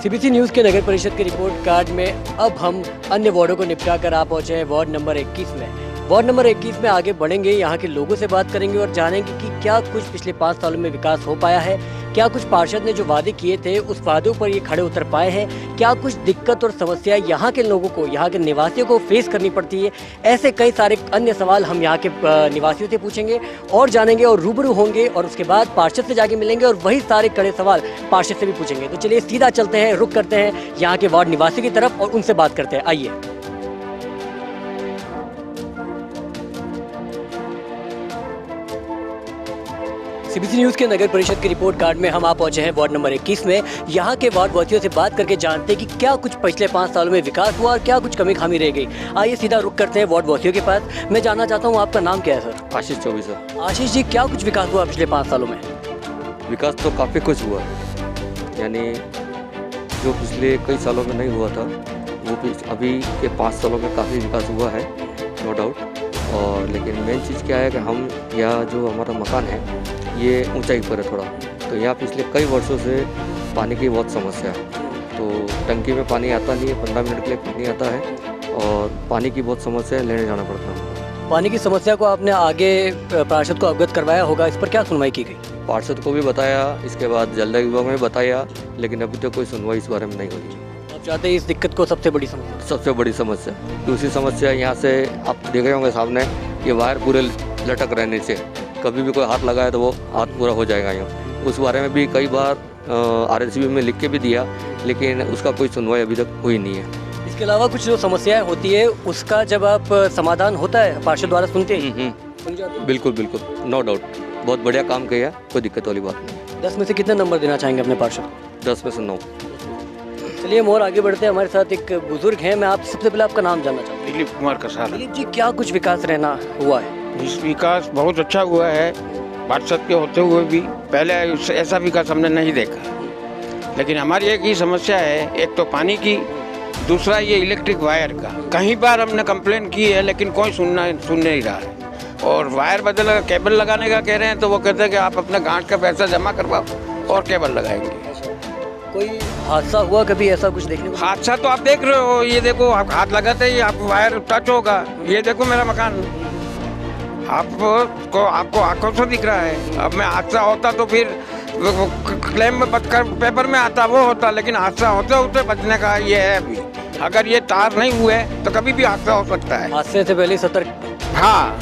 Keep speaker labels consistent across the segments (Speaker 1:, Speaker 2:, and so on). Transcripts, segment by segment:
Speaker 1: CBC news के नगर परिषद के रिपोर्ट कार्ड में अब हम अन्य वार्डों को निपटा कर आ पहुंचे हैं वार्ड नंबर 21 में। वार्ड नंबर 21 में आगे बढ़ेंगे, यहाँ के लोगों से बात करेंगे और जानेंगे कि क्या कुछ पिछले 5 सालों में विकास हो पाया है, क्या कुछ पार्षद ने जो वादे किए थे उस वादों पर ये खड़े उतर पाए हैं, क्या कुछ दिक्कत और समस्या यहाँ के लोगों को, यहाँ के निवासियों को फेस करनी पड़ती है। ऐसे कई सारे अन्य सवाल हम यहाँ के निवासियों से पूछेंगे और जानेंगे और रूबरू होंगे और उसके बाद पार्षद से जाके मिलेंगे और वही सारे कड़े सवाल पार्षद से भी पूछेंगे। तो चलिए सीधा चलते हैं, रुक करते हैं यहाँ के वार्ड निवासी की तरफ और उनसे बात करते हैं। आइए। सीबीसी न्यूज़ के नगर परिषद के रिपोर्ट कार्ड में हम आ पहुंचे हैं वार्ड नंबर 21 में। यहाँ के वार्ड वासियों से बात करके जानते हैं कि क्या कुछ पिछले 5 सालों में विकास हुआ और क्या कुछ कमी खामी रह गई। आइए सीधा रुक करते हैं वार्ड वासियों के पास। मैं जानना चाहता हूँ आपका नाम क्या है सर?
Speaker 2: आशीष चौबे सर।
Speaker 1: आशीष जी, क्या कुछ विकास हुआ पिछले 5 सालों में?
Speaker 2: विकास तो काफ़ी कुछ हुआ, यानी जो पिछले कई सालों में नहीं हुआ था वो भी अभी के 5 सालों में काफ़ी विकास हुआ है, नो डाउट। और लेकिन मेन चीज़ क्या है कि हम यहाँ जो हमारा मकान है ये ऊंचाई पर है थोड़ा, तो यहाँ पिछले कई वर्षों से पानी की बहुत समस्या है। तो टंकी में पानी आता नहीं है, 15 मिनट के लिए पानी आता है और पानी की बहुत समस्या है, लेने जाना पड़ता है।
Speaker 1: पानी की समस्या को आपने आगे पार्षद को अवगत करवाया होगा, इस पर क्या सुनवाई की गई?
Speaker 2: पार्षद को भी बताया, इसके बाद जल विभाग में बताया, लेकिन अभी तक कोई सुनवाई इस बारे में नहीं हुई।
Speaker 1: आप चाहते हैं इस दिक्कत को सबसे बड़ी समस्या?
Speaker 2: सबसे बड़ी समस्या दूसरी समस्या यहाँ से आप देख रहे होंगे सामने, ये वायर पूरे लटक रहे नीचे, कभी भी कोई हाथ लगाए तो वो हाथ पूरा हो जाएगा यहाँ। उस बारे में भी कई बार आरएसबी में लिख के भी दिया, लेकिन उसका कोई सुनवाई अभी तक हुई नहीं है।
Speaker 1: इसके अलावा कुछ जो समस्याएं होती है उसका जब आप समाधान होता है पार्षद द्वारा सुनते हैं?
Speaker 2: बिल्कुल बिल्कुल, नो डाउट, बहुत बढ़िया काम किया, कोई दिक्कत वाली बात नहीं।
Speaker 1: 10 में से कितने नंबर देना चाहेंगे अपने पार्षद को?
Speaker 2: 10 में से 9।
Speaker 1: चलिए हम और आगे बढ़ते हैं। हमारे साथ एक बुजुर्ग हैं, मैं आप सबसे पहले आपका नाम जानना चाहूँगा।
Speaker 3: दिलीप कुमार कसाल।
Speaker 1: दिलीप जी, क्या कुछ विकास रहना हुआ है?
Speaker 3: इस विकास बहुत अच्छा हुआ है, पार्षद के होते हुए भी पहले ऐसा विकास हमने नहीं देखा। लेकिन हमारी एक ही समस्या है, एक तो पानी की, दूसरा ये इलेक्ट्रिक वायर का। कहीं बार हमने कंप्लेन की है लेकिन कोई सुन नहीं रहा है। और वायर बदल केबल लगाने का कह रहे हैं तो वो कहते हैं कि आप अपने गांठ का पैसा जमा करवाओ और केबल लगाएंगे।
Speaker 1: कोई हादसा हुआ कभी ऐसा कुछ देखने को?
Speaker 3: हादसा तो आप देख रहे हो, ये देखो, आप हाथ लगाते ही आप वायर टच होगा। ये देखो मेरा मकान, आपको आंखों से दिख रहा है। अब मैं हादसा होता तो फिर क्लेम में बचकर पेपर में आता वो होता, लेकिन हादसा होते होते बचने का ये है। अभी अगर ये तार नहीं हुए तो कभी भी हादसा हो सकता है।
Speaker 1: हादसे से पहले सतर्क।
Speaker 3: हाँ।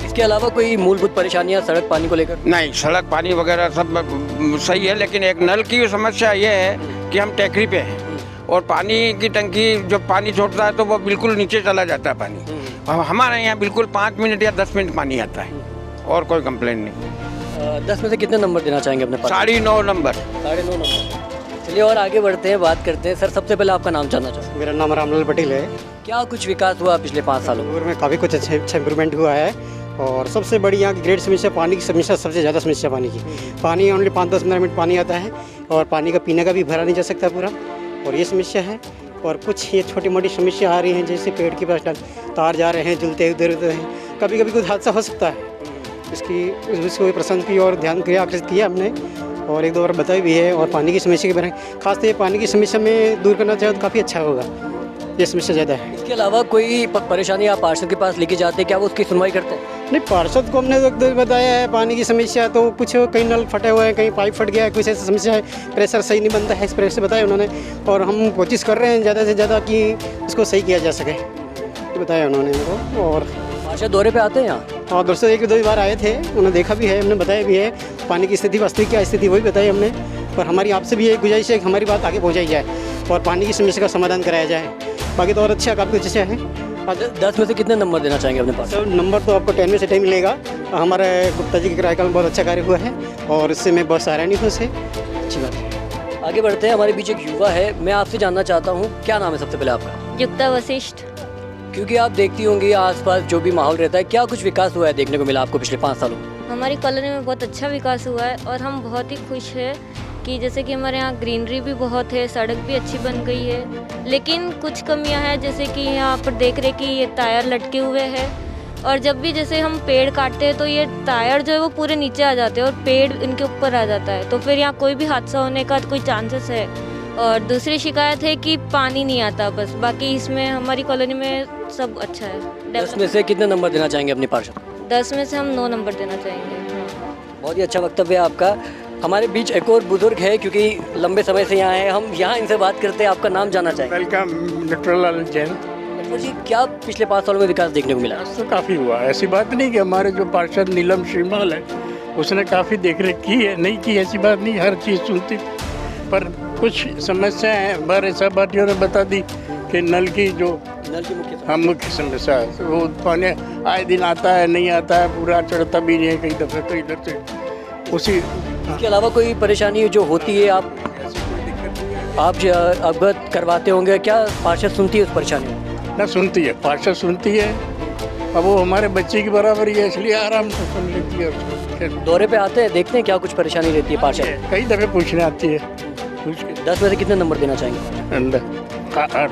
Speaker 1: इसके अलावा कोई मूलभूत परेशानियां सड़क पानी को लेकर?
Speaker 3: नहीं, सड़क पानी वगैरह सब सही है, लेकिन एक नल की समस्या ये है कि हम टेकरी पे हैं और पानी की टंकी जब पानी छोड़ता है तो वो बिल्कुल नीचे चला जाता है पानी। हमारे यहाँ बिल्कुल 5 मिनट या 10 मिनट पानी आता है और कोई कंप्लेन नहीं।
Speaker 1: 10 में से कितने नंबर देना चाहेंगे अपने पास?
Speaker 3: 9.5 नंबर।
Speaker 1: 9.5 नंबर। चलिए और आगे बढ़ते हैं, बात करते हैं। सर, सबसे पहले आपका नाम जानना चाहूँगा।
Speaker 4: मेरा नाम रामलाल पटेल है।
Speaker 1: क्या कुछ विकास हुआ पिछले 5 सालों
Speaker 4: में? काफ़ी कुछ अच्छा इम्प्रूवमेंट हुआ है और सबसे बड़ी यहाँ की ग्रेट समस्या पानी की समस्या, सबसे ज़्यादा समस्या पानी की। पानी ओनली 5-10 मिनट पानी आता है और पानी का पीने का भी भरा नहीं जा सकता पूरा, और ये समस्या है। और कुछ ये छोटी मोटी समस्या आ रही हैं, जैसे पेड़ के पास तार जा रहे हैं, झुलते इधर उधर हैं, कभी कभी कुछ हादसा हो सकता है। इसको प्रशासन की और ध्यान क्रिया आकर्षित किया हमने और 1-2 बार बताई भी है। और पानी की समस्या के बारे में खासतौर ये पानी की समस्या में दूर करना चाहे तो काफ़ी अच्छा होगा, ये समस्या ज़्यादा है।
Speaker 1: इसके अलावा कोई परेशानी आप पार्षद के पास लेके जाते हैं, क्या वो उसकी सुनवाई करते हैं?
Speaker 4: नहीं, पार्षद को हमने तो बताया है पानी की समस्या, तो कुछ कहीं नल फटे हुए हैं, कहीं पाइप फट गया है, कुछ ऐसी समस्या है, प्रेशर सही नहीं बनता है, इस प्रेशर से बताया उन्होंने। और हम कोशिश कर रहे हैं ज़्यादा से ज़्यादा कि उसको सही किया जा सके, तो बताया उन्होंने मेरे। और
Speaker 1: पार्षद दौरे पे आते हैं यहाँ?
Speaker 4: हाँ, दोस्तों 1-2 बार आए थे, उन्होंने देखा भी है, हमने बताया भी है पानी की स्थिति, वास्तविक क्या स्थिति वही बताई हमने। और हमारी आपसे भी एक गुजारिश है कि हमारी बात आगे पहुँचाई जाए और पानी की समस्या का समाधान कराया जाए। बाकी तो और अच्छा, काफ़ी कुछ अच्छा है।
Speaker 1: 10 में से कितने नंबर देना चाहेंगे अपने पास?
Speaker 4: सर, नंबर तो आपको 10 में से 10 मिलेगा। हमारे गुप्ता जी के कार्यकाल में बहुत अच्छा कार्य हुआ है और इससे मैं बहुत सराहनीय हूँ, उससे अच्छी बात है।
Speaker 1: आगे बढ़ते हैं, हमारे बीच एक युवा है, मैं आपसे जानना चाहता हूँ क्या नाम है सबसे पहले आपका?
Speaker 5: युक्ता वशिष्ठ।
Speaker 1: क्योंकि आप देखती होंगी आसपास जो भी माहौल रहता है, क्या कुछ विकास हुआ है देखने को मिला आपको पिछले 5 सालों में?
Speaker 5: हमारी कॉलोनी में बहुत अच्छा विकास हुआ है और हम बहुत ही खुश हैं कि जैसे कि हमारे यहाँ ग्रीनरी भी बहुत है, सड़क भी अच्छी बन गई है। लेकिन कुछ कमियां हैं, जैसे कि यहाँ पर देख रहे कि ये टायर लटके हुए हैं और जब भी जैसे हम पेड़ काटते हैं तो ये टायर जो है वो पूरे नीचे आ जाते हैं और पेड़ इनके ऊपर आ जाता है, तो फिर यहाँ कोई भी हादसा होने का कोई चांसेस है। और दूसरी शिकायत है कि पानी नहीं आता बस, बाकी इसमें हमारी कॉलोनी में सब अच्छा है।
Speaker 1: 10 में से कितने नंबर देना चाहेंगे अपने पार्षद?
Speaker 5: 10 में से हम 9 नंबर देना चाहेंगे। हाँ।
Speaker 1: बहुत ही अच्छा वक्तव्य है आपका। हमारे बीच एक और बुजुर्ग है, क्योंकि लंबे समय से यहाँ हैं, हम यहाँ इनसे बात करते हैं। आपका नाम जानना चाहेंगे?
Speaker 6: वेलकम, नटवरलाल जैन।
Speaker 1: डॉक्टर जी, क्या पिछले 5 सालों में विकास देखने को मिला?
Speaker 6: तो काफ़ी हुआ, ऐसी बात नहीं कि हमारे जो पार्षद नीलम श्रीमाल है उसने काफ़ी देखरेख की है, नहीं की ऐसी बात नहीं, हर चीज़ सुनती, पर कुछ समस्याएं हैं। हमारे सहपाठियों ने बता दी कि नल की जो मुख्य समस्या है, तो वो पानी आए दिन आता है, नहीं आता है, पूरा चढ़ता भी नहीं है, कई दफ़े तो इधर से उसी।
Speaker 1: इसके अलावा कोई परेशानी जो होती है आप अवगत करवाते होंगे? क्या पार्षद सुनती है उस परेशानी को?
Speaker 6: ना सुनती है, पार्षद सुनती है। अब वो हमारे बच्चे की बराबर ही है, इसलिए आराम से सुन लेती है उसको।
Speaker 1: दौरे पे आते हैं, देखते हैं क्या कुछ परेशानी रहती है पार्षद?
Speaker 6: कई दफ़े पूछने आती है, पूछ के
Speaker 1: 10 में से कितने नंबर देना चाहेंगे?
Speaker 6: अंदर 8।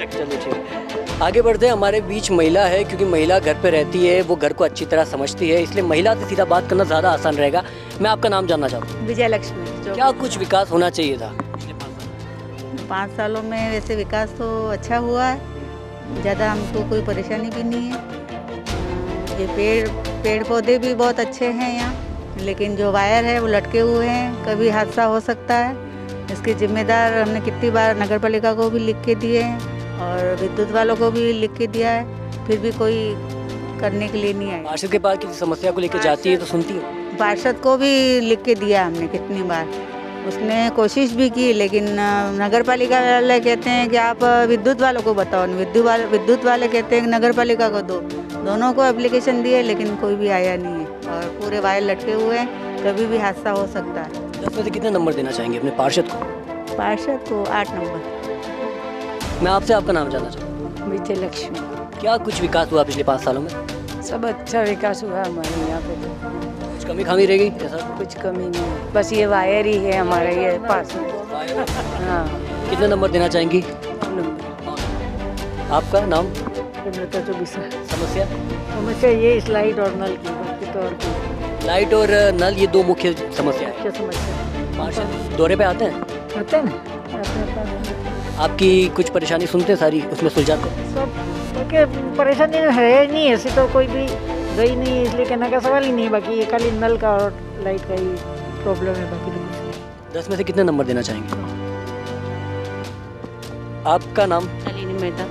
Speaker 1: चलिए ठीक है, आगे बढ़ते हैं। हमारे बीच महिला है, क्योंकि महिला घर पे रहती है, वो घर को अच्छी तरह समझती है, इसलिए महिला से सीधा बात करना ज़्यादा आसान रहेगा। मैं आपका नाम जानना चाहता हूँ।
Speaker 7: विजय लक्ष्मी।
Speaker 1: क्या कुछ विकास होना चाहिए था?
Speaker 7: 5 सालों में वैसे विकास तो अच्छा हुआ है, ज़्यादा हमको कोई परेशानी भी नहीं है। ये पेड़ पौधे भी बहुत अच्छे हैं यहाँ, लेकिन जो वायर है वो लटके हुए हैं, कभी हादसा हो सकता है। इसके जिम्मेदार हमने कितनी बार नगर पालिका को भी लिख के दिए हैं और विद्युत वालों को भी लिख के दिया है, फिर भी कोई करने के लिए नहीं आया।
Speaker 1: पार्षद के पास किसी समस्या को लेकर जाती है तो सुनती है?
Speaker 7: पार्षद को भी लिख के दिया हमने कितनी बार, उसने कोशिश भी की, लेकिन नगर पालिका वाले कहते हैं कि आप विद्युत वालों को बताओ, विद्युत वाले कहते हैं कि नगर पालिका को दो। दोनों को एप्लीकेशन दिए, लेकिन कोई भी आया नहीं है और पूरे वायर लटके हुए हैं, कभी भी हादसा हो सकता है।
Speaker 1: 10 में से कितने नंबर देना चाहेंगे अपने पार्षद को?
Speaker 7: पार्षद को 8 नंबर।
Speaker 1: मैं आपसे आपका नाम जानना चाहूँगा।
Speaker 8: विजय लक्ष्मी।
Speaker 1: क्या कुछ विकास हुआ पिछले 5 सालों में?
Speaker 8: सब अच्छा विकास हुआ हमारे यहाँ पे, तो
Speaker 1: कुछ कमी खामी रह गई ऐसा?
Speaker 8: कुछ कमी नहीं है, बस ये वायर ही है हमारे ये पास में। हाँ।
Speaker 1: कितने नंबर देना चाहेंगी?
Speaker 8: 9 नंबर।
Speaker 1: आपका नाम?
Speaker 8: समस्या
Speaker 1: समस्या?
Speaker 8: ये इस लाइट और नल की, बाकी तो और कोई
Speaker 1: लाइट और नल, ये 2 मुख्य समस्या है।
Speaker 8: क्या समस्या
Speaker 1: पार्षद दौरे पे आते हैं,
Speaker 8: होते हैं ना अपने पास।
Speaker 1: आपकी कुछ परेशानी सुनते हैं, सारी उसमें सुलझाते हैं?
Speaker 8: सब क्योंकि परेशानी है नहीं, ऐसी तो कोई भी गई नहीं, इसलिए कहने का सवाल ही नहीं। बाकी ये खाली नल का और लाइट का ही प्रॉब्लम है, बाकी तो कुछ नहीं।
Speaker 1: 10 में से कितने नंबर देना चाहेंगे? आपका नाम?
Speaker 9: नलिनी मेहता।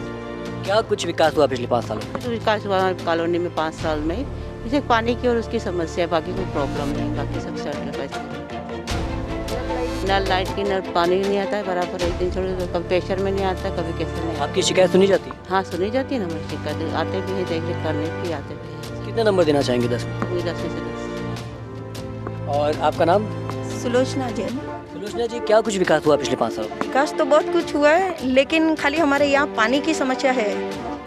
Speaker 1: क्या कुछ विकास हुआ पिछले 5 सालों में?
Speaker 9: तो विकास हुआ कॉलोनी में 5 साल में, जैसे पानी की और उसकी समस्या है, बाकी कोई प्रॉब्लम नहीं, बाकी सब सेटल है। नल लाइट की नल पानी नहीं आता है बराबर, एक दिन छोड़ कभी प्रेशर में नहीं आता, कभी कैसे नहीं।
Speaker 1: आपकी शिकायत सुनी जाती है?
Speaker 9: हाँ सुनी जाती है ना, हमारी शिकायत आते भी है, देख रेख करने की आते भी है।
Speaker 1: कितने नंबर देना चाहेंगे 10 में?
Speaker 9: कोई 10 में से 10।
Speaker 1: और आपका नाम?
Speaker 10: सुलोचना जैन।
Speaker 1: सुलोचना जी, क्या कुछ विकास हुआ पिछले 5 सालों में?
Speaker 10: विकास तो बहुत कुछ हुआ है, लेकिन खाली हमारे यहाँ पानी की समस्या है।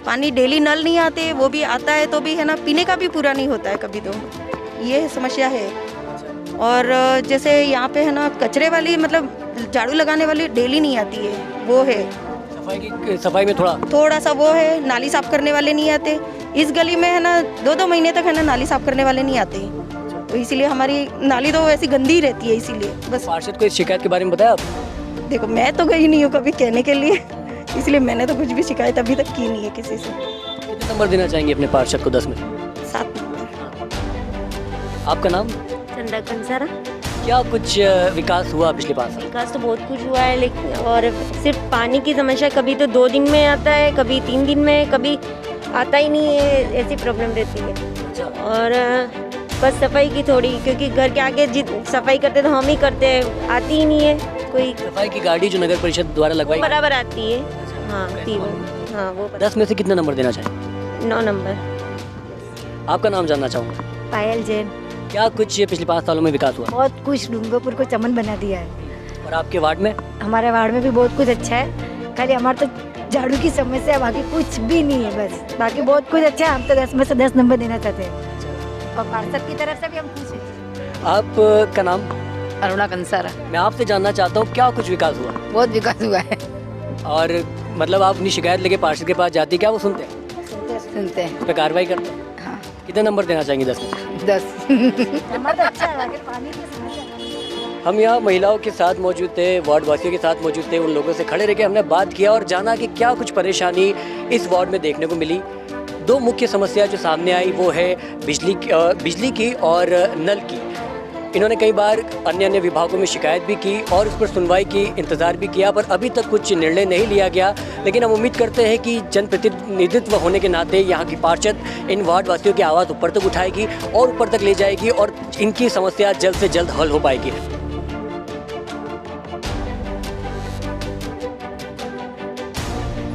Speaker 10: पानी डेली नल नहीं आते, वो भी आता है तो भी है ना, पीने का भी पूरा नहीं होता है कभी, तो ये समस्या है। और जैसे यहाँ पे है ना, कचरे वाली मतलब झाड़ू लगाने वाली डेली नहीं आती है, वो है।
Speaker 1: सफाई में
Speaker 10: थोड़ा सा वो है, नाली साफ करने वाले नहीं आते। इस गली में है ना 2-2 महीने तक है ना नाली साफ करने वाले नहीं आते, तो इसीलिए हमारी नाली तो वैसी गंदी ही रहती है, इसीलिए बस।
Speaker 1: पार्षद को इस शिकायत के बारे में बताया आप?
Speaker 10: देखो मैं तो गई नहीं हूँ कभी कहने के लिए, इसलिए मैंने तो कुछ भी शिकायत अभी तक की नहीं है किसी से।
Speaker 1: कितने नंबर देना चाहेंगे अपने पार्षद को 10 में?
Speaker 10: 7 नंबर।
Speaker 1: आपका नाम?
Speaker 5: चंदा कंसारा।
Speaker 1: क्या कुछ विकास हुआ पिछले 5 साल?
Speaker 5: विकास तो बहुत कुछ हुआ है, लेकिन और सिर्फ पानी की समस्या, कभी तो 2 दिन में आता है, कभी 3 दिन में, कभी आता ही नहीं है, ऐसी प्रॉब्लम रहती है। और बस सफाई की थोड़ी, क्योंकि घर के आगे सफाई करते तो हम ही करते हैं, आती ही नहीं है कोई।
Speaker 1: सफाई की गाड़ी जो नगर परिषद द्वारा लगवाई
Speaker 5: बराबर आती है। हाँ हाँ वो
Speaker 1: 10 में से कितने नंबर देना चाहेंगे?
Speaker 5: 9 नंबर।
Speaker 1: आपका नाम जानना चाहूँगा।
Speaker 8: पायल जैन।
Speaker 1: क्या कुछ पिछले 5 सालों में विकास हुआ?
Speaker 8: बहुत कुछ, डूंगरपुर को चमन बना दिया है।
Speaker 1: और आपके वार्ड में?
Speaker 8: हमारे वार्ड में भी बहुत कुछ अच्छा है, खाली हमारे तो झाड़ू की समस्या है, बाकी कुछ भी नहीं है, बस बाकी बहुत कुछ अच्छा है। हम तो 10 में से 10 नंबर देना चाहते हैं, और पार्षद की तरफ से भी हम खुश हैं।
Speaker 1: आपका नाम?
Speaker 8: अरुणा कंसारा।
Speaker 1: मैं आपसे जानना चाहता हूँ, क्या कुछ विकास हुआ?
Speaker 8: बहुत विकास हुआ है।
Speaker 1: और मतलब आप अपनी शिकायत लेके पार्षद के पास जाती है, क्या वो सुनते हैं?
Speaker 8: सुनते हैं।
Speaker 1: उस पर कार्रवाई करते हैं?
Speaker 8: हाँ।
Speaker 1: कितने नंबर देना चाहेंगे 10 में?
Speaker 8: 10 नंबर तो अच्छा है, पानी की समस्या
Speaker 1: हम यहाँ महिलाओं के साथ मौजूद थे, वार्ड वासियों के साथ मौजूद थे, उन लोगों से खड़े रह के हमने बात किया और जाना कि क्या कुछ परेशानी इस वार्ड में देखने को मिली। दो मुख्य समस्या जो सामने आई वो है बिजली की और नल की। इन्होंने कई बार अन्य विभागों में शिकायत भी की और उस पर सुनवाई की इंतज़ार भी किया, पर अभी तक कुछ निर्णय नहीं लिया गया। लेकिन हम उम्मीद करते हैं कि जनप्रतिनिधित्व होने के नाते यहाँ की पार्षद इन वार्ड वासियों की आवाज़ ऊपर तक उठाएगी और ऊपर तक ले जाएगी और इनकी समस्या जल्द से जल्द हल हो पाएगी।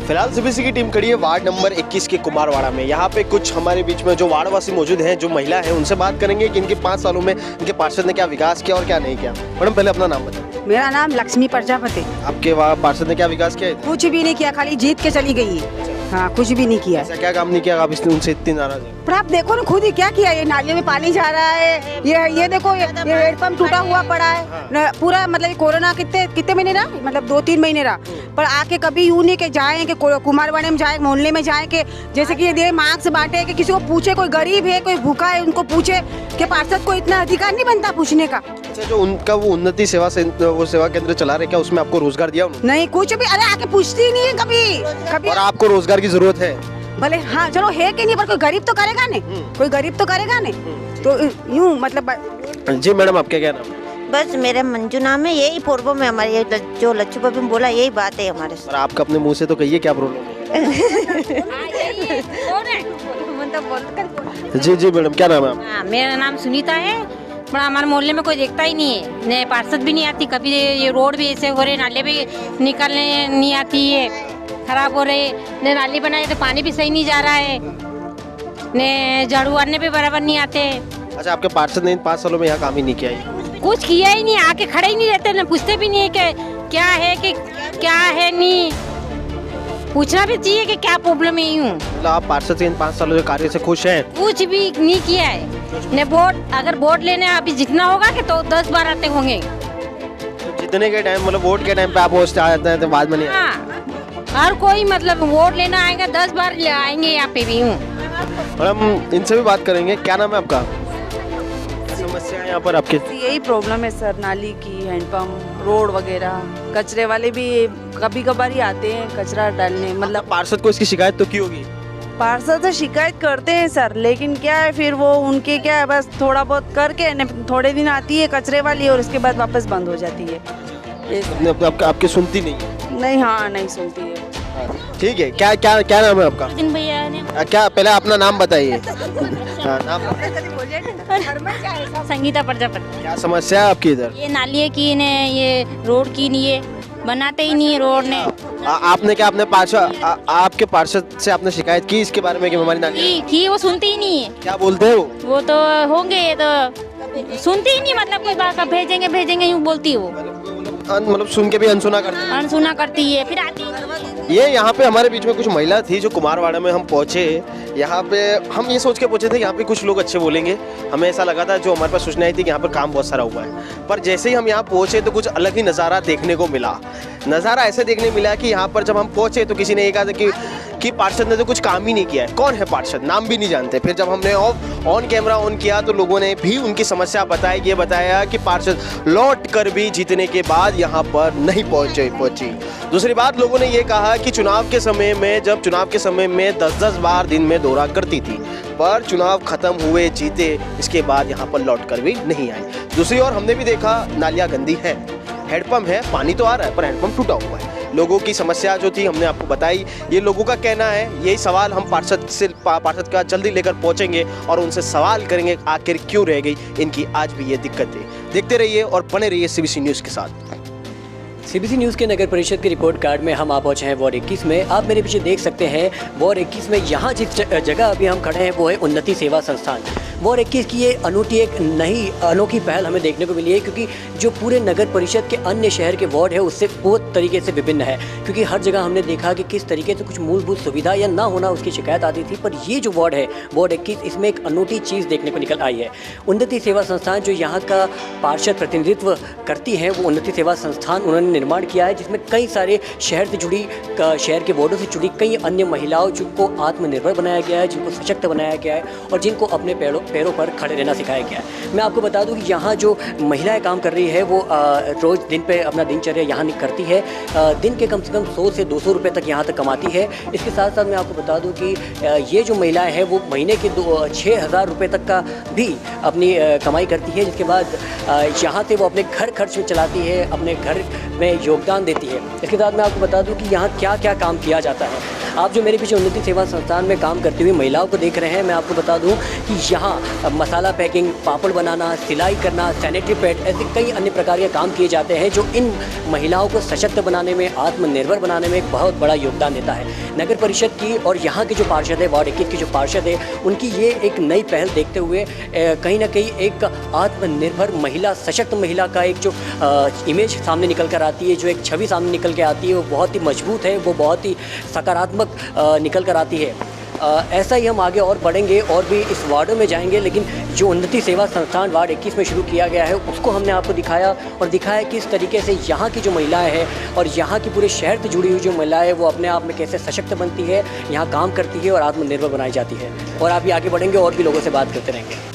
Speaker 11: फिलहाल सीबीसी की टीम खड़ी है वार्ड नंबर 21 के कुमारवाड़ा में। यहाँ पे कुछ हमारे बीच में जो वार्डवासी मौजूद हैं, जो महिला हैं, उनसे बात करेंगे कि इनके 5 सालों में इनके पार्षद ने क्या विकास किया और क्या नहीं किया। मैडम पहले अपना नाम बताएं।
Speaker 12: मेरा नाम लक्ष्मी प्रजापति।
Speaker 11: आपके वहाँ पार्षद ने क्या विकास किया?
Speaker 12: कुछ भी नहीं किया, खाली जीत के चली गई है। हाँ, कुछ भी नहीं किया।
Speaker 11: ऐसा क्या काम नहीं किया आप इसलिए उनसे इतनी नाराज हैं?
Speaker 12: पर आप देखो ना खुद ही क्या किया, ये नालियों में पानी जा रहा है, ये देखो ये हैंडपंप टूटा हुआ पड़ा है पूरा। मतलब कोरोना कितने महीने रहा, मतलब 2-3 महीने रहा, पर आके कभी यूँ नहीं कि जाए कि कुमारवाड़े में जाए, मोहल्ले में जाए कि जैसे कि ये मार्क्स बांटे कि किसी को पूछे, कोई गरीब है कोई भूखा है उनको पूछे, कि पार्षद को इतना अधिकार नहीं बनता पूछने का।
Speaker 11: अच्छा, जो उनका वो उन्नति सेवा से वो सेवा केंद्र चला रहे, क्या उसमें आपको रोजगार दिया उन्होंने?
Speaker 12: नहीं, कुछ भी। अरे आके पूछती नहीं है कभी।
Speaker 11: और आपको रोजगार की जरूरत है?
Speaker 12: भले हाँ चलो है कि नहीं, पर कोई गरीब तो करेगा नहीं, कोई गरीब तो करेगा नहीं। तो यूँ मतलब।
Speaker 11: जी मैडम, आपका क्या नाम?
Speaker 13: बस मेरा मंजू नाम है। यही पूर्व में हमारे जो लच्छू बाबू ने बोला यही बात है हमारे साथ।
Speaker 11: और आपका अपने मुंह से तो कहिए क्या प्रॉब्लम है? जी मैडम, क्या नाम है आपका?
Speaker 14: मेरा नाम सुनीता है। पर हमारे मोहल्ले में कोई देखता ही नहीं है, ने पार्षद भी नहीं आती। कभी ये रोड भी ऐसे हो रहे, नाले भी निकलने नहीं आती है, खराब हो रहे। ने नाली बनाए तो पानी भी सही नहीं जा रहा है, ने झाड़ू मारने भी बराबर नहीं आते।
Speaker 11: अच्छा, आपके पार्षद ने इन 5 सालों में यहाँ काम ही नहीं किया है?
Speaker 14: कुछ किया ही नहीं, आके खड़े ही नहीं रहते, ना पूछते भी नहीं है कि क्या है कि क्या है। नहीं पूछना भी चाहिए कि क्या प्रॉब्लम है। यूँ
Speaker 11: मतलब आप पार्षद से इन 5 सालों के कार्य से खुश हैं?
Speaker 14: कुछ भी नहीं किया है। ने अगर वोट लेने अभी जितना होगा कि तो 10 बार आते होंगे।
Speaker 11: तो जितने के टाइम मतलब वोट के टाइम पे आप पहुँचते आते हैं तो बाद में नहीं?
Speaker 14: हाँ, हर कोई मतलब वोट लेना आएगा 10 बार ले आएंगे यहाँ पे भी। हूँ
Speaker 11: मैडम, इनसे भी बात करेंगे। क्या नाम है आपका? समस्या है यहाँ पर आपके?
Speaker 15: यही प्रॉब्लम है सर, नाली की, हैंडपंप, रोड वगैरह। कचरे वाले भी कभी कभार ही आते हैं कचरा डालने। मतलब
Speaker 11: पार्षद को इसकी शिकायत तो की होगी?
Speaker 15: पार्षद तो शिकायत करते हैं सर, लेकिन क्या है फिर वो उनके क्या है, बस थोड़ा बहुत करके थोड़े दिन आती है कचरे वाली और उसके बाद वापस बंद हो जाती है।
Speaker 11: आपकी सुनती नहीं है?
Speaker 15: नहीं, हाँ नहीं सुनती है।
Speaker 11: ठीक है, क्या क्या क्या नाम है आपका?
Speaker 14: भैया ने
Speaker 11: क्या पहले अपना नाम बताइए।
Speaker 14: संगीता प्रजापति।
Speaker 11: क्या समस्या है आपकी इधर?
Speaker 14: ये नाली की ने, ये रोड की नहीं है, बनाते ही नहीं है रोड ने।
Speaker 11: आपने क्या अपने आपके पार्षद से आपने शिकायत की इसके बारे में कि हमारी नाली
Speaker 14: की वो सुनती ही नहीं है।
Speaker 11: क्या बोलते हैं
Speaker 14: वो तो होंगे, तो सुनती ही नहीं। मतलब कोई बात भेजेंगे यूँ बोलती है वो।
Speaker 11: मतलब सुन के भी अनसुना
Speaker 14: करती है, फिर आती है।
Speaker 11: ये यहाँ पे हमारे बीच में कुछ महिला थी जो कुमारवाड़ा में हम पहुँचे। यहाँ पे हम ये सोच के पहुँचे थे यहाँ पे कुछ लोग अच्छे बोलेंगे। हमें ऐसा लगा था, जो हमारे पास सूचना आई थी कि यहाँ पर काम बहुत सारा हुआ है, पर जैसे ही हम यहाँ पहुँचे तो कुछ अलग ही नज़ारा देखने को मिला। नज़ारा ऐसे देखने मिला कि यहाँ पर जब हम पहुँचे तो किसी ने ये कहा था कि पार्षद ने तो कुछ काम ही नहीं किया है। कौन है पार्षद, नाम भी नहीं जानते। फिर जब हमने ऑन कैमरा ऑन किया तो लोगों ने भी उनकी समस्या बताई। ये बताया कि पार्षद लौट कर भी जीतने के बाद यहाँ पर नहीं पहुँची। दूसरी बात, लोगों ने ये कहा कि चुनाव के समय में 10-10 बार दिन में दौरा करती थी, पर चुनाव खत्म हुए, जीते, इसके बाद यहाँ पर लौट कर भी नहीं आई। दूसरी ओर हमने भी देखा नालियाँ गंदी है, हैंडपंप है, पानी तो आ रहा है पर हैंडपंप टूटा हुआ है। लोगों की समस्या जो थी हमने आपको बताई। ये लोगों का कहना है, यही सवाल हम पार्षद का जल्दी लेकर पहुंचेंगे और उनसे सवाल करेंगे आखिर क्यों रह गई इनकी आज भी ये दिक्कतें। देखते रहिए और बने रहिए सीबीसी न्यूज़ के साथ।
Speaker 1: सीबीसी न्यूज़ के नगर परिषद के रिपोर्ट कार्ड में हम आ पहुँचे हैं वार्ड 21 में। आप मेरे पीछे देख सकते हैं वार्ड 21 में यहाँ जिस जगह अभी हम खड़े हैं वो है उन्नति सेवा संस्थान। वार्ड 21 की ये एक नई अनोखी पहल हमें देखने को मिली है, क्योंकि जो पूरे नगर परिषद के अन्य शहर के वार्ड है उससे बहुत तरीके से विभिन्न है। क्योंकि हर जगह हमने देखा कि किस तरीके से कुछ मूलभूत सुविधा या ना होना उसकी शिकायत आती थी, पर ये जो वार्ड है वार्ड 21, इसमें एक अनूठी चीज़ देखने को निकल आई है। उन्नति सेवा संस्थान जो यहाँ का पार्षद प्रतिनिधित्व करती है, वो उन्नति सेवा संस्थान उन्होंने निर्माण किया है, जिसमें कई सारे शहर के वार्डों से जुड़ी कई अन्य महिलाओं जिनको आत्मनिर्भर बनाया गया है, जिनको सशक्त बनाया गया है और जिनको अपने पैरों पर खड़े रहना सिखाया गया है। मैं आपको बता दूं कि यहाँ जो महिलाएं काम कर रही है वो रोज़ दिन पे अपना दिनचर्या यहाँ करती है। दिन के कम से कम 100 से 200 रुपये तक यहाँ तक कमाती है। इसके साथ साथ मैं आपको बता दूं कि ये जो महिलाएं हैं वो महीने के 6,000 रुपये तक का भी अपनी कमाई करती है, जिसके बाद यहाँ से वो अपने घर खर्च में चलाती है, अपने घर में योगदान देती है। इसके साथ मैं आपको बता दूं कि यहाँ क्या क्या काम किया जाता है। आप जो मेरे पीछे उन्नति सेवा संस्थान में काम करती हुई महिलाओं को देख रहे हैं, मैं आपको बता दूं कि यहाँ मसाला पैकिंग, पापड़ बनाना, सिलाई करना, सैनिटरी पैड, ऐसे कई अन्य प्रकार के काम किए जाते हैं जो इन महिलाओं को सशक्त बनाने में, आत्मनिर्भर बनाने में एक बहुत बड़ा योगदान देता है। नगर परिषद की और यहाँ के जो पार्षद है, वार्ड 21 के जो पार्षद है, उनकी ये एक नई पहल देखते हुए कहीं ना कहीं एक आत्मनिर्भर महिला, सशक्त महिला का एक जो इमेज सामने निकल कर आती है, जो एक छवि सामने निकल के आती है, वो बहुत ही मजबूत है, वो बहुत ही सकारात्मक निकल कर आती है। ऐसा ही हम आगे और बढ़ेंगे और भी इस वार्डों में जाएंगे, लेकिन जो उन्नति सेवा संस्थान वार्ड 21 में शुरू किया गया है उसको हमने आपको दिखाया और दिखाया कि इस तरीके से यहाँ की जो महिलाएं हैं और यहाँ की पूरे शहर से जुड़ी हुई जो महिलाएं वो अपने आप में कैसे सशक्त बनती है, यहाँ काम करती है और आत्मनिर्भर बनाई जाती है। और आप भी आगे बढ़ेंगे और भी लोगों से बात करते रहेंगे।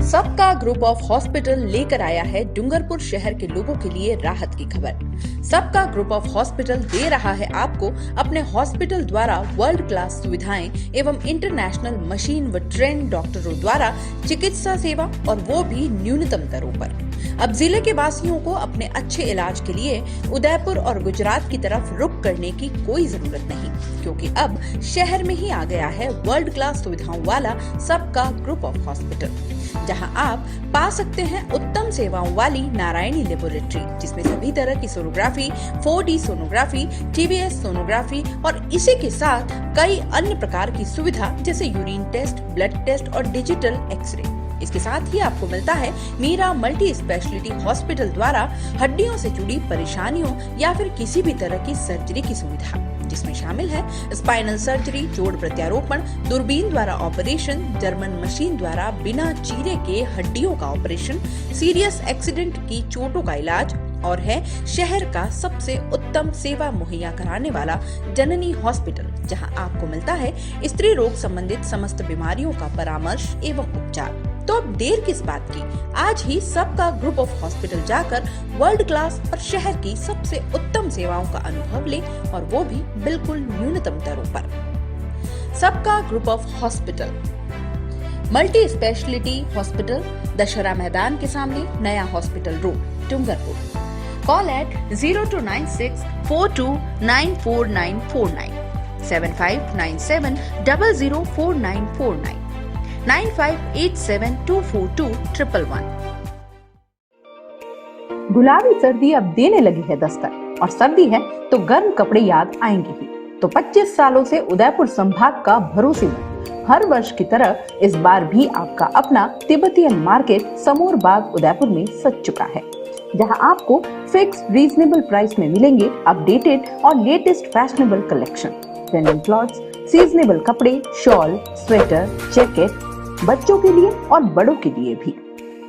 Speaker 16: सबका ग्रुप ऑफ हॉस्पिटल लेकर आया है डूंगरपुर शहर के लोगों के लिए राहत की खबर। सबका ग्रुप ऑफ हॉस्पिटल दे रहा है आपको अपने हॉस्पिटल द्वारा वर्ल्ड क्लास सुविधाएं एवं इंटरनेशनल मशीन व ट्रेंड डॉक्टरों द्वारा चिकित्सा सेवा, और वो भी न्यूनतम दरों पर। अब जिले के वासियों को अपने अच्छे इलाज के लिए उदयपुर और गुजरात की तरफ रुख करने की कोई जरूरत नहीं, क्योंकि अब शहर में ही आ गया है वर्ल्ड क्लास सुविधाओं वाला सबका ग्रुप ऑफ हॉस्पिटल, जहां आप पा सकते हैं उत्तम सेवाओं वाली नारायणी लेबोरेटरी, जिसमें सभी तरह की sonography, 4D sonography, TBS sonography और इसी के साथ कई अन्य प्रकार की सुविधा जैसे यूरिन टेस्ट, ब्लड टेस्ट और डिजिटल एक्सरे। इसके साथ ही आपको मिलता है मीरा मल्टी स्पेशलिटी हॉस्पिटल द्वारा हड्डियों से जुड़ी परेशानियों या फिर किसी भी तरह की सर्जरी की सुविधा, जिसमें शामिल है स्पाइनल सर्जरी, जोड़ प्रत्यारोपण, दूरबीन द्वारा ऑपरेशन, जर्मन मशीन द्वारा बिना चीरे के हड्डियों का ऑपरेशन, सीरियस एक्सीडेंट की चोटों का इलाज, और है शहर का सबसे उत्तम सेवा मुहैया कराने वाला जननी हॉस्पिटल, जहां आपको मिलता है स्त्री रोग संबंधित समस्त बीमारियों का परामर्श एवं उपचार। तो अब देर किस बात की, आज ही सबका ग्रुप ऑफ हॉस्पिटल जाकर वर्ल्ड क्लास और शहर की सबसे उत्तम सेवाओं का अनुभव ले, और वो भी बिल्कुल न्यूनतम दरों पर। सबका group of hospital multi speciality hospital, Dussehra मैदान के सामने, नया hospital road, Dungarpur. Call at 0296 42944949, 7597 004949, 9587242111।
Speaker 17: गुलाबी सर्दी अब देने लगी है दस्तक, और सर्दी है तो गर्म कपड़े याद आएंगे ही। तो 25 सालों से उदयपुर संभाग का भरोसेमंद हर वर्ष की तरह इस बार भी आपका अपना तिब्बतियन मार्केट समोर बाग उदयपुर में सज चुका है, जहां आपको फिक्स रीजनेबल प्राइस में मिलेंगे अपडेटेड और latest fashionable collection, trending clothes, seasonable कपड़े, शॉल, स्वेटर, जैकेट, बच्चों के लिए और बड़ों के लिए भी।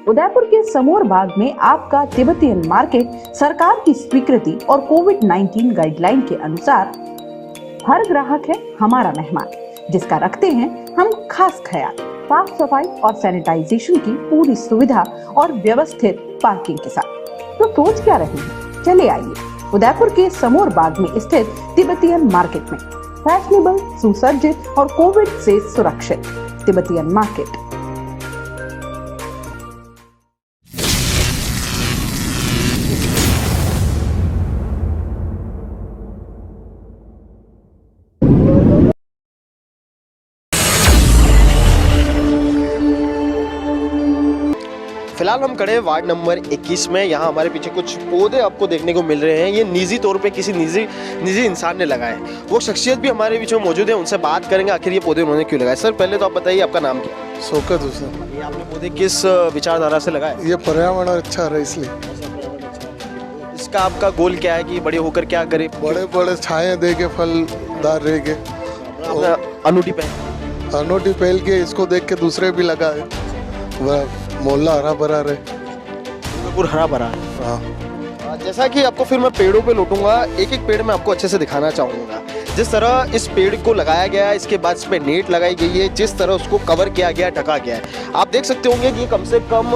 Speaker 17: उदयपुर के समोर बाग में आपका तिब्बतियन मार्केट सरकार की स्वीकृति और कोविड-19 गाइडलाइन के अनुसार हर ग्राहक है हमारा मेहमान, जिसका रखते हैं हम खास ख्याल। साफ सफाई और सैनिटाइजेशन की पूरी सुविधा और व्यवस्थित पार्किंग के साथ। तो सोच क्या रहे हैं, चले आइए उदयपुर के समोर बाग में स्थित तिब्बतियन मार्केट में, फैशनेबल, सुसज्जित और कोविड से सुरक्षित तिब्बतियन मार्केट।
Speaker 11: फिलहाल हम खड़े हैं वार्ड नंबर 21 में। यहाँ हमारे पीछे कुछ पौधे आपको देखने को मिल रहे हैं। ये निजी तौर पे किसी निजी इंसान ने लगाए। वो शख्सियत भी हमारे बीच में मौजूद है, उनसे बात करेंगे आखिर ये पौधे उन्होंने क्यों लगाए। सर पहले तो आप बताइए आपका नाम क्या है?
Speaker 18: शौकत हुसैन।
Speaker 11: आपने पौधे किस विचारधारा से लगाए?
Speaker 18: ये पर्यावरण अच्छा रहे इसलिए।
Speaker 11: इसका आपका गोल क्या है कि बड़े होकर क्या करे?
Speaker 18: बड़े बड़े छाए दे के फलदार रह के
Speaker 11: अनूठी पहल,
Speaker 18: अनूठी पहल के इसको देख के दूसरे भी लगाए, वह मोहल्ला हरा भरा रहे।
Speaker 11: डूंगरपुर हरा भरा है।
Speaker 18: हाँ,
Speaker 11: जैसा कि आपको फिर मैं पेड़ों पे लौटूंगा, एक एक पेड़ मैं आपको अच्छे से दिखाना चाहूँगा। जिस तरह इस पेड़ को लगाया गया है, इसके बाद इस पे नेट लगाई गई है, जिस तरह उसको कवर किया गया, ढका गया है, आप देख सकते होंगे कि कम से कम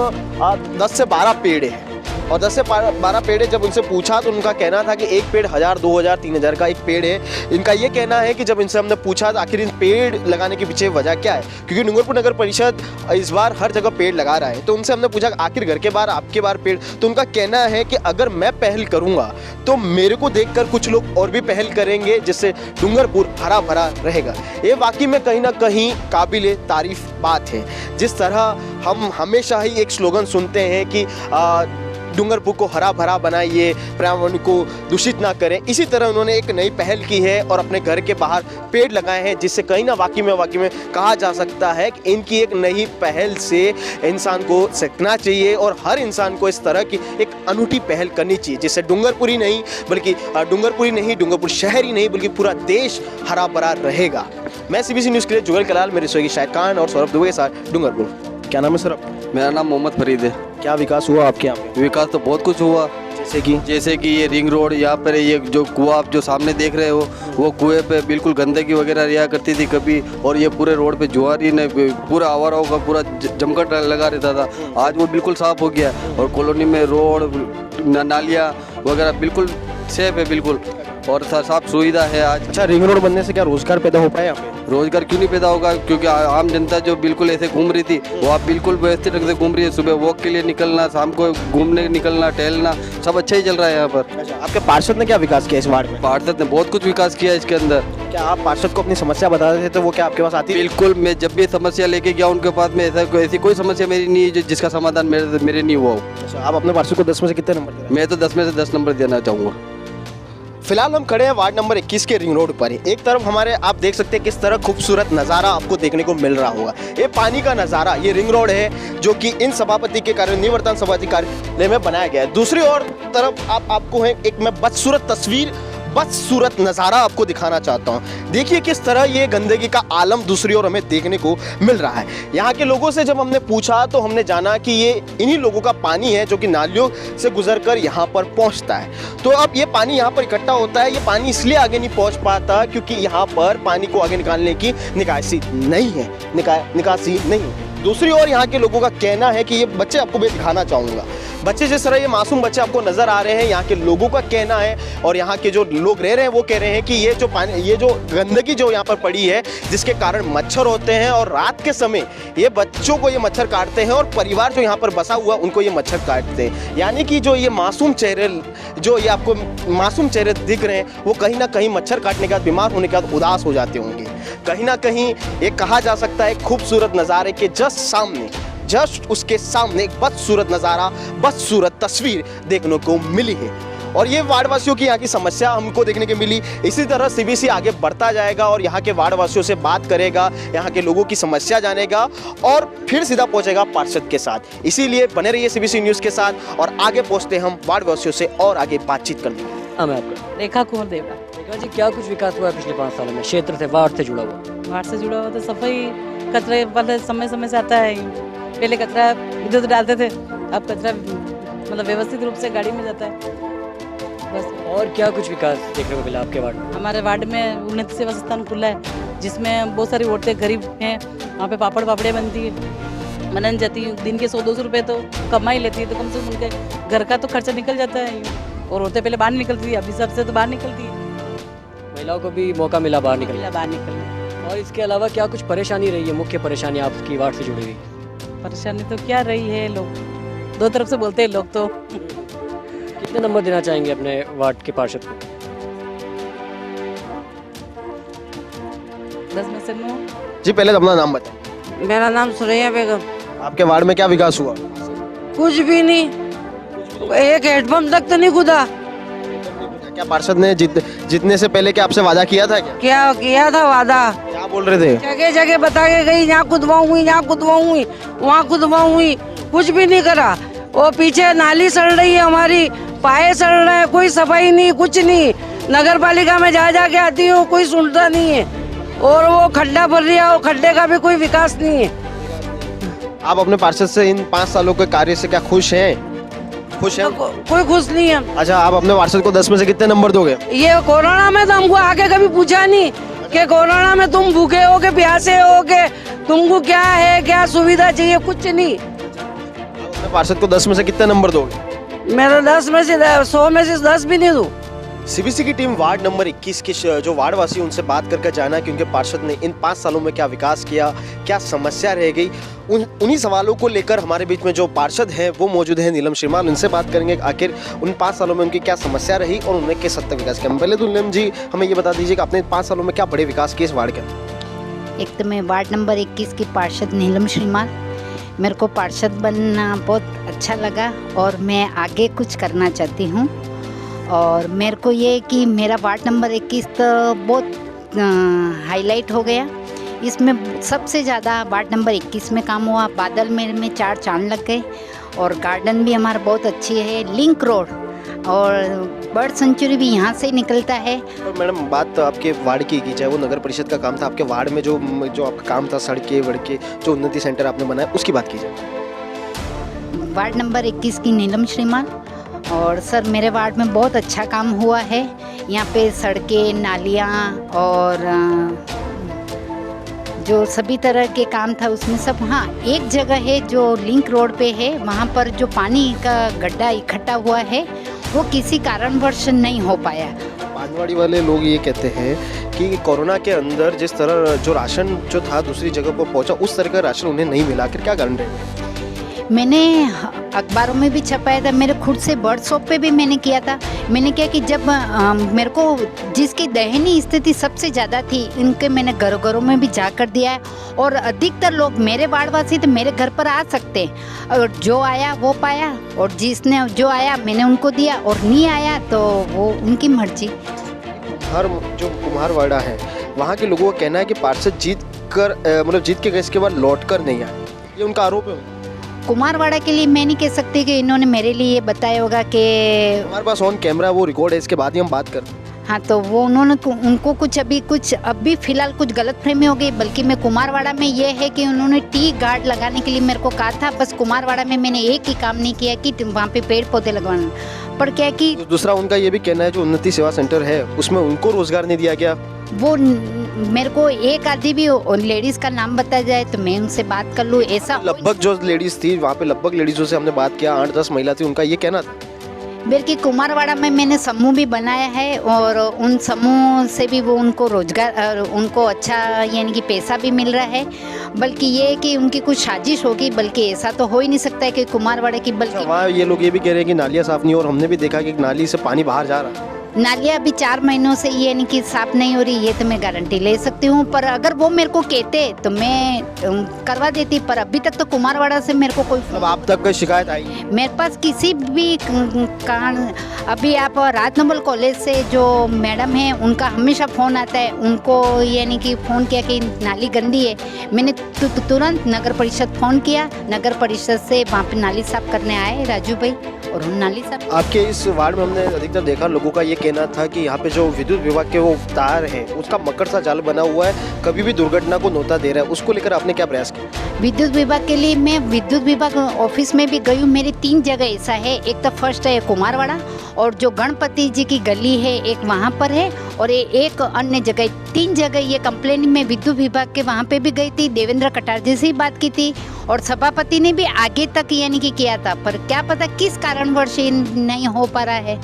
Speaker 11: 10 से 12 पेड़ हैं। और 10 से 12 पेड़ है। जब उनसे पूछा तो उनका कहना था कि एक पेड़ 1000, 2000, 3000 का एक पेड़ है। इनका ये कहना है कि जब इनसे हमने पूछा तो आखिर इन पेड़ लगाने के पीछे वजह क्या है, क्योंकि डूंगरपुर नगर परिषद इस बार हर जगह पेड़ लगा रहा है, तो उनसे हमने पूछा आखिर घर के बाहर आपके बाहर पेड़, तो उनका कहना है कि अगर मैं पहल करूँगा तो मेरे को देखकर कुछ लोग और भी पहल करेंगे, जिससे डूंगरपुर हरा भरा रहेगा। ये वाकई में कहीं ना कहीं काबिले तारीफ बात है। जिस तरह हम हमेशा ही एक स्लोगन सुनते हैं कि डूंगरपुर को हरा भरा बनाइए, पर्यावरण को दूषित ना करें, इसी तरह उन्होंने एक नई पहल की है और अपने घर के बाहर पेड़ लगाए हैं, जिससे कहीं ना वाकई में कहा जा सकता है कि इनकी एक नई पहल से इंसान को सीखना चाहिए और हर इंसान को इस तरह की एक अनूठी पहल करनी चाहिए, जिससे डूंगरपुर ही नहीं डूंगरपुर शहर ही नहीं बल्कि पूरा देश हरा भरा रहेगा। मैं CBC न्यूज़ के लिए जुगल कलाल, मेरे सहयोगी शाहिद खान और सौरभ दुबे के साथ डूंगरपुर। क्या नाम है सर आपका?
Speaker 2: मेरा नाम मोहम्मद फरीद है।
Speaker 11: क्या विकास हुआ आपके यहाँ पे?
Speaker 2: विकास तो बहुत कुछ हुआ, जैसे कि ये रिंग रोड, यहाँ पर ये जो कुआं आप जो सामने देख रहे हो, वो कुएं पे बिल्कुल गंदगी वगैरह रिया करती थी कभी, और ये पूरे रोड पे जुआरी ने पूरा आवाराओं का पूरा जमकर लगा रहता था। आज वो बिल्कुल साफ हो गया और कॉलोनी में रोड नालियाँ वगैरह बिल्कुल सेफ है बिल्कुल, और साफ सुविधा है आज।
Speaker 11: अच्छा, रिंग रोड बनने से क्या रोजगार पैदा हो पाया यहाँ पे?
Speaker 2: रोजगार क्यों नहीं पैदा होगा, क्योंकि आम जनता जो बिल्कुल ऐसे घूम रही थी वो आप बिल्कुल व्यवस्थित ढंग से घूम रही है। सुबह वॉक के लिए निकलना, शाम को घूमने निकलना, टहलना, सब अच्छा ही चल रहा है यहाँ पर।
Speaker 11: अच्छा, आपके पार्षद ने क्या विकास किया इस वार्ड में?
Speaker 2: पार्षद ने बहुत कुछ विकास किया इसके अंदर।
Speaker 11: क्या आप पार्षद को अपनी समस्या बताते थे तो वो क्या आपके पास आती?
Speaker 2: बिल्कुल, मैं जब भी समस्या लेके गया उनके पास में ऐसी कोई समस्या मेरी नहीं है जिसका समाधान मेरे नहीं हुआ हो।
Speaker 11: अच्छा, आप अपने पार्षद को 10 में से कितने नंबर दे रहे हैं?
Speaker 2: मैं तो 10 में से 10 नंबर देना चाहूँगा।
Speaker 11: फिलहाल हम खड़े हैं वार्ड नंबर 21 के रिंग रोड पर। एक तरफ हमारे आप देख सकते हैं किस तरह खूबसूरत नज़ारा आपको देखने को मिल रहा होगा। ये पानी का नज़ारा, ये रिंग रोड है जो कि इन सभापति के कार्य निवर्तन सभापति कार्यालय में बनाया गया है। दूसरी ओर तरफ आपको है एक मैं बदसूरत नज़ारा आपको दिखाना चाहता हूँ। देखिए किस तरह ये गंदगी का आलम दूसरी ओर हमें देखने को मिल रहा है। यहाँ के लोगों से जब हमने पूछा तो हमने जाना कि ये इन्हीं लोगों का पानी है जो कि नालियों से गुजरकर यहाँ पर पहुँचता है। तो अब ये पानी यहाँ पर इकट्ठा होता है, ये पानी इसलिए आगे नहीं पहुँच पाता क्योंकि यहाँ पर पानी को आगे निकालने की निकासी नहीं है। दूसरी ओर यहाँ के लोगों का कहना है कि ये बच्चे आपको मैं दिखाना चाहूँगा, बच्चे जिस तरह ये मासूम बच्चे आपको नज़र आ रहे हैं, यहाँ के लोगों का कहना है और यहाँ के जो लोग रह रहे हैं वो कह रहे हैं कि ये जो गंदगी जो यहाँ पर पड़ी है जिसके कारण मच्छर होते हैं और रात के समय ये बच्चों को ये मच्छर काटते हैं और परिवार जो यहाँ पर बसा हुआ उनको ये मच्छर काटते हैं। यानी कि जो ये मासूम चेहरे दिख रहे हैं वो कहीं ना कहीं मच्छर काटने के बाद, बीमार होने के बाद उदास हो जाते होंगे। कहीं ना कहीं ये कहा जा सकता है खूबसूरत नज़ारे के जस्ट उसके सामने एक बदसूरत तस्वीर देखने को मिली है और ये वार्ड वासियों की यहाँ की समस्या हमको देखने को मिली। इसी तरह CBC आगे बढ़ता जाएगा और यहाँ के वार्ड वासियों से बात करेगा, यहाँ के लोगों की समस्या जानेगा और फिर सीधा पहुँचेगा पार्षद के साथ। इसीलिए बने रहिए CBC न्यूज़ के साथ और आगे पहुँचते हम वार्ड वासियों से और आगे बातचीत करने।
Speaker 1: मैं आपका
Speaker 14: रेखा कुंवर देवड़ा।
Speaker 1: रेखा जी, क्या कुछ विकास हुआ है पिछले 5 सालों में क्षेत्र से, वार्ड से जुड़ा हुआ?
Speaker 14: तो सफाई, कचरे वाले समय से आता है। पहले कचरा इधर डालते थे, अब कचरा मतलब व्यवस्थित रूप से गाड़ी में जाता है बस।
Speaker 1: और क्या कुछ विकास देखने को मिला आपके वार्ड में?
Speaker 14: हमारे वार्ड में उन्नति सेवा संस्थान खुला है जिसमें बहुत सारी औरतें गरीब हैं, वहाँ पे पापड़ियाँ बनती है, बनाने जाती है। दिन के 100-200 रुपये तो कमाई लेती है, तो कम से कम उनके घर का तो खर्चा निकल जाता है। और औरतें पहले बाहर निकलती थी, अभी सबसे तो बाहर निकलती है।
Speaker 1: महिलाओं को भी मौका मिला बाहर निकलने। और इसके अलावा क्या कुछ परेशानी रही है, मुख्य परेशानी आपकी वार्ड से जुड़ी हुई?
Speaker 14: परेशानी तो क्या रही है, लोग दो तरफ से बोलते हैं लोग। तो
Speaker 1: कितने नंबर देना चाहेंगे अपने वार्ड के पार्षद को?
Speaker 14: 10 में से 9।
Speaker 11: जी, पहले अपना नाम बताएं।
Speaker 19: मेरा नाम सुरैया बेगम।
Speaker 11: आपके वार्ड में क्या विकास हुआ?
Speaker 19: कुछ भी नहीं, एक हेडपंप तक तो नहीं खुदा।
Speaker 11: क्या पार्षद ने जीतने से पहले क्या आपसे वादा किया था? क्या
Speaker 19: किया था वादा?
Speaker 11: क्या क्या बोल रहे थे?
Speaker 19: जगह जगह बता के गई, यहाँ खुदवाऊंगी, यहाँ खुदवाऊंगी, वहाँ खुदवाऊंगी, कुछ भी नहीं करा। वो पीछे नाली सड़ रही है हमारी, पाए सड़ रहे हैं, कोई सफाई नहीं, कुछ नहीं। नगर पालिका में जा जाके आती हूँ, कोई सुनता नहीं है। और वो खड्डा भर रहा है, वो खड्डे का भी कोई विकास नहीं है।
Speaker 11: आप अपने पार्षद से इन 5 सालों के कार्य से क्या खुश हैं? खुश हैं?
Speaker 19: कोई खुश नहीं है।
Speaker 11: अच्छा, आप अपने पार्षद को 10 में से कितने नंबर दोगे?
Speaker 19: ये कोरोना में तो हमको आगे कभी पूछा नहीं कि कोरोना में तुम भूखे हो के प्यासे हो के तुमको क्या है, क्या सुविधा चाहिए, कुछ नहीं।
Speaker 11: अपने पार्षद को 10 में से कितने नंबर दोगे?
Speaker 19: मैं तो 10 में से 100 में से 10 भी नहीं दूँ।
Speaker 11: सीबीसी की टीम वार्ड नंबर 21 के जो वार्ड वासी उनसे बात करके जाना कि उनके पार्षद ने इन 5 सालों में क्या विकास किया, क्या समस्या रह गई। उन्हीं सवालों को लेकर हमारे बीच में जो पार्षद हैं वो मौजूद हैं, नीलम श्रीमाल। उनसे बात करेंगे आखिर उन 5 सालों में उनकी क्या समस्या रही और उन्होंने किस हद तक विकास किया। पहले तो नीलम जी हमें ये बता दीजिए कि आपने 5 सालों में क्या बड़े विकास किए इस वार्ड के?
Speaker 20: एक तो मैं वार्ड नंबर 21 की पार्षद नीलम श्रीमाल। मेरे को पार्षद बनना बहुत अच्छा लगा और मैं आगे कुछ करना चाहती हूँ। और मेरे को ये कि मेरा वार्ड नंबर 21 तो बहुत हाईलाइट हो गया। इसमें सबसे ज़्यादा वार्ड नंबर 21 में काम हुआ। बादल मेरे में 4 चांद लग गए और गार्डन भी हमारा बहुत अच्छी है। लिंक रोड और बर्ड सेंचुरी भी यहाँ से निकलता है।
Speaker 11: तो मैडम बात तो आपके वार्ड की चाहे वो नगर परिषद का काम था, आपके वार्ड में जो आपका काम था, सड़कें वड़कें जो उन्नति सेंटर आपने बनाया उसकी बात कीजिए।
Speaker 20: वार्ड नंबर 21 की नीलम श्रीमाल। और सर मेरे वार्ड में बहुत अच्छा काम हुआ है। यहाँ पे सड़कें, नालियाँ और जो सभी तरह के काम था उसमें सब। हाँ, एक जगह है जो लिंक रोड पे है, वहाँ पर जो पानी का गड्ढा इकट्ठा हुआ है वो किसी कारणवश नहीं हो पाया।
Speaker 11: पानवाड़ी वाले लोग ये कहते हैं कि कोरोना के अंदर जिस तरह जो राशन जो था दूसरी जगह पर पहुँचा उस तरह का राशन उन्हें नहीं मिला। आखिर क्या कारण रहे?
Speaker 20: मैंने अखबारों में भी छपाया था, मेरे खुद से बर्ड शॉप पे भी मैंने किया था। मैंने क्या कि जब मेरे को जिसकी दयनीय स्थिति सबसे ज़्यादा थी इनके मैंने घरों घरों में भी जा कर दिया है। और अधिकतर लोग मेरे वार्डवासी तो मेरे घर पर आ सकते हैं और जो आया वो पाया और जिसने जो आया मैंने उनको दिया और नहीं आया तो वो उनकी मर्जी।
Speaker 11: हर जो कुम्हारवाड़ा है वहाँ के लोगों का कहना है कि पार्षद जीत के गए इसके बाद लौट कर नहीं आए, ये उनका आरोप है।
Speaker 20: कुमारवाड़ा के लिए मैं नहीं कह सकती कि इन्होंने मेरे लिए ये बताया होगा कि
Speaker 11: हमारे पास ऑन कैमरा वो रिकॉर्ड है, इसके बाद ही हम बात कर।
Speaker 20: हाँ, तो वो उनको कुछ अभी फिलहाल कुछ गलतफहमी हो गई। बल्कि मैं कुमारवाड़ा में ये है कि उन्होंने टी गार्ड लगाने के लिए मेरे को कहा था। बस कुमारवाड़ा में मैंने एक ही काम नहीं किया कि वहाँ पे पेड़ पौधे लगवाना, पर क्या कि
Speaker 11: दूसरा उनका ये भी कहना है जो उन्नति सेवा सेंटर है उसमें उनको रोजगार नहीं दिया गया।
Speaker 20: वो मेरे को एक आदि भी लेडीज़ का नाम बताया जाए तो मैं उनसे बात कर लूँ, ऐसा।
Speaker 11: लगभग जो लेडीज़ थी वहाँ पे लगभग लेडीज़ों से हमने बात किया, 8-10 महिला थी, उनका ये कहना था।
Speaker 20: बल्कि कुमारवाड़ा में मैंने समूह भी बनाया है और उन समूह से भी वो उनको रोजगार उनको अच्छा यानी कि पैसा भी मिल रहा है। बल्कि ये कि उनकी कुछ साजिश होगी, बल्कि ऐसा तो हो ही नहीं सकता है कि कुमारवाड़ा की। बल्कि
Speaker 11: वहाँ ये लोग ये भी कह रहे हैं कि नालियाँ साफ नहीं, और हमने भी देखा कि नाली से पानी बाहर जा रहा है।
Speaker 20: नालियाँ अभी 4 महीनों से ये यानी कि साफ नहीं हो रही, ये तो मैं गारंटी ले सकती हूँ। पर अगर वो मेरे को कहते तो मैं करवा देती, पर अभी तक तो कुमारवाड़ा से मेरे को कोई
Speaker 11: आप तक कोई शिकायत आई?
Speaker 20: मेरे पास किसी भी कारण अभी आप राजनोबल कॉलेज से जो मैडम हैं उनका हमेशा फ़ोन आता है। उनको यानी कि फ़ोन किया कि नाली गंदी है, मैंने तुरंत नगर परिषद फ़ोन किया। नगर परिषद से वहाँ पे नाली साफ़ करने आए राजू भाई और हम नाली साफ़।
Speaker 11: आपके इस वार्ड में हमने अधिकतर देखा लोगों का ये कहना था कि यहाँ पे जो विद्युत विभाग के वो तार हैं उसका मकर सा जाल बना हुआ है, कभी भी दुर्घटना को न्योता दे रहा है। उसको लेकर आपने क्या प्रयास किया?
Speaker 20: विद्युत विभाग के लिए मैं विद्युत विभाग ऑफिस में भी गई हूँ। मेरी 3 जगह ऐसा है, एक तो फर्स्ट है कुमारवाड़ा और जो गणपति जी की गली है एक वहाँ पर है और एक अन्य जगह। 3 जगह ये कंप्लेन में विद्युत विभाग के वहाँ पे भी गई थी, देवेंद्र कटार जी से बात की थी और सभापति ने भी आगे तक यानी कि किया था, पर क्या पता किस कारणवश नहीं हो पा रहा है।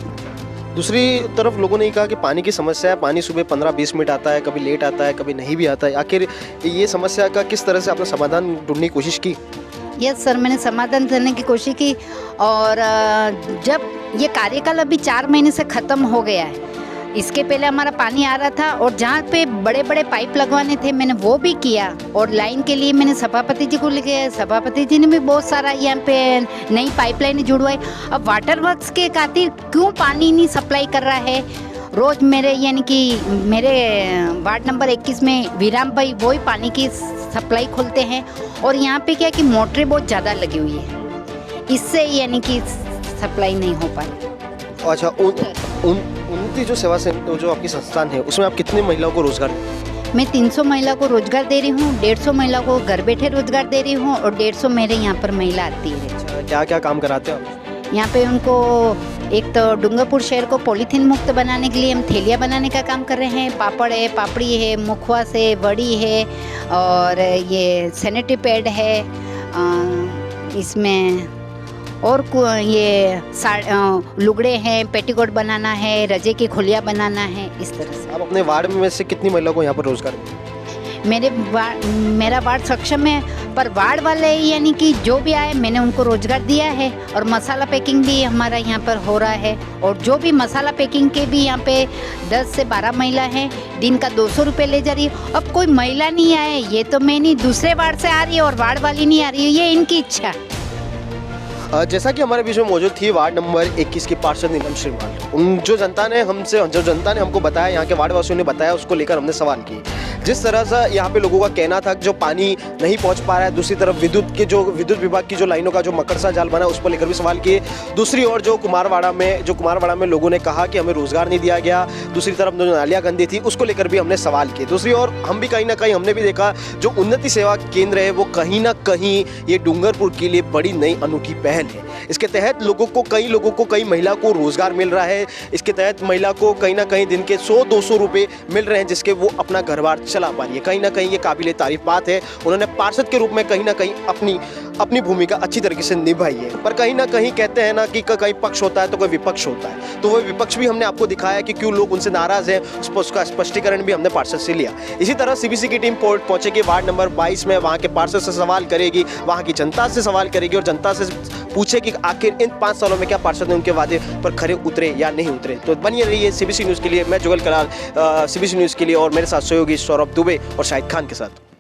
Speaker 11: दूसरी तरफ लोगों ने कहा कि पानी की समस्या है, पानी सुबह 15-20 मिनट आता है, कभी लेट आता है, कभी नहीं भी आता है। आखिर ये समस्या का किस तरह से आपने समाधान ढूंढने की कोशिश की?
Speaker 20: यस सर, मैंने समाधान करने की कोशिश की और जब ये कार्यकाल अभी 4 महीने से ख़त्म हो गया है, इसके पहले हमारा पानी आ रहा था और जहाँ पे बड़े बड़े पाइप लगवाने थे मैंने वो भी किया और लाइन के लिए मैंने सभापति जी को लेके, सभापति जी ने भी बहुत सारा यहाँ पे नई पाइपलाइन जुड़वाई। अब वाटर वर्क्स के खातिर क्यों पानी नहीं सप्लाई कर रहा है रोज़ मेरे यानी कि मेरे वार्ड नंबर 21 में वीराम भाई वही पानी की सप्लाई खोलते हैं। और यहाँ पे क्या है कि मोटरें बहुत ज़्यादा लगी हुई है, इससे यानी कि सप्लाई नहीं हो पा रही।
Speaker 11: अच्छा, उन्नति जो सेवा सेंटर जो आपकी संस्थान है उसमें आप कितनी महिलाओं को रोजगार देते हैं?
Speaker 20: मैं 300 महिला को रोजगार दे रही हूँ, 150 महिला को घर बैठे रोजगार दे रही हूँ और 150 मेरे यहाँ पर महिला आती है।
Speaker 11: क्या क्या काम कराते हो आप?
Speaker 20: यहाँ पे उनको एक तो डूंगरपुर शहर को पॉलीथीन मुक्त बनाने के लिए हम थैलियाँ बनाने का काम कर रहे हैं। पापड़ है, पापड़ी है, मुखवास है, बड़ी है और ये सैनिटरी पैड है, इसमें और ये लुगड़े हैं, पेटीकोट बनाना है, रजे की खोलियाँ बनाना है, इस तरह से।
Speaker 11: आप अपने वार्ड में से कितनी महिलाओं को यहाँ पर रोजगार देते हैं?
Speaker 20: मेरा वार्ड सक्षम है, पर वार्ड वाले यानी कि जो भी आए मैंने उनको रोजगार दिया है। और मसाला पैकिंग भी हमारा यहाँ पर हो रहा है और जो भी मसाला पैकिंग के भी यहाँ पे 10 से 12 महिला हैं, दिन का 200 रुपये ले जा रही है। अब कोई महिला नहीं आए ये तो मैं नहीं, दूसरे वार्ड से आ रही है और वार्ड वाली नहीं आ रही है, ये इनकी इच्छा है।
Speaker 11: जैसा कि हमारे बीच में मौजूद थी वार्ड नंबर 21 की पार्षद नीलम श्रीमाल, जो जनता ने हमको बताया, यहाँ के वार्ड वासियों ने बताया, उसको लेकर हमने सवाल किए। जिस तरह से यहाँ पे लोगों का कहना था कि जो पानी नहीं पहुँच पा रहा है, दूसरी तरफ विद्युत विभाग की जो लाइनों का जो मकरसा जाल बना उस पर लेकर भी सवाल किए। दूसरी ओर जो कुमारवाड़ा में लोगों ने कहा कि हमें रोजगार नहीं दिया गया, दूसरी तरफ जो नालियाँ गंदी थी उसको लेकर भी हमने सवाल किए। दूसरी ओर हम भी कहीं ना कहीं हमने भी देखा जो उन्नति सेवा केंद्र है वो कहीं ना कहीं ये डूंगरपुर के लिए बड़ी नई अनोखी पहल है। इसके तहत कई महिला को रोजगार मिल रहा है। इसके तहत महिला को कहीं ना कहीं दिन के 100-200 रुपये मिल रहे हैं, जिसके वो अपना घर बार चला पा रही है। कहीं ना कहीं ये काबिले तारीफ बात है। उन्होंने पार्षद के रूप में कहीं ना कहीं अपनी भूमिका अच्छी तरीके से निभाई है। पर कहीं ना कहीं कहते हैं ना कि कहीं पक्ष होता है तो कोई विपक्ष होता है, तो वो विपक्ष भी हमने आपको दिखाया कि क्यों लोग उनसे नाराज हैं, उसका स्पष्टीकरण भी हमने पार्षद से लिया। इसी तरह सीबीसी की टीम पहुंचेगी वार्ड नंबर 22 में, वहाँ के पार्षद से सवाल करेगी, वहाँ की जनता से सवाल करेगी और जनता से पूछेगी आखिर इन 5 सालों में क्या पार्षद ने उनके वादे पर खरे उतरे या नहीं उतरे। तो बनिए रहिए सीबीसी न्यूज़ के लिए। मैं जुगल कलाल, सीबीसी न्यूज़ के लिए, और मेरे साथ सहयोगी सौरभ दुबे और शाहिद खान के साथ।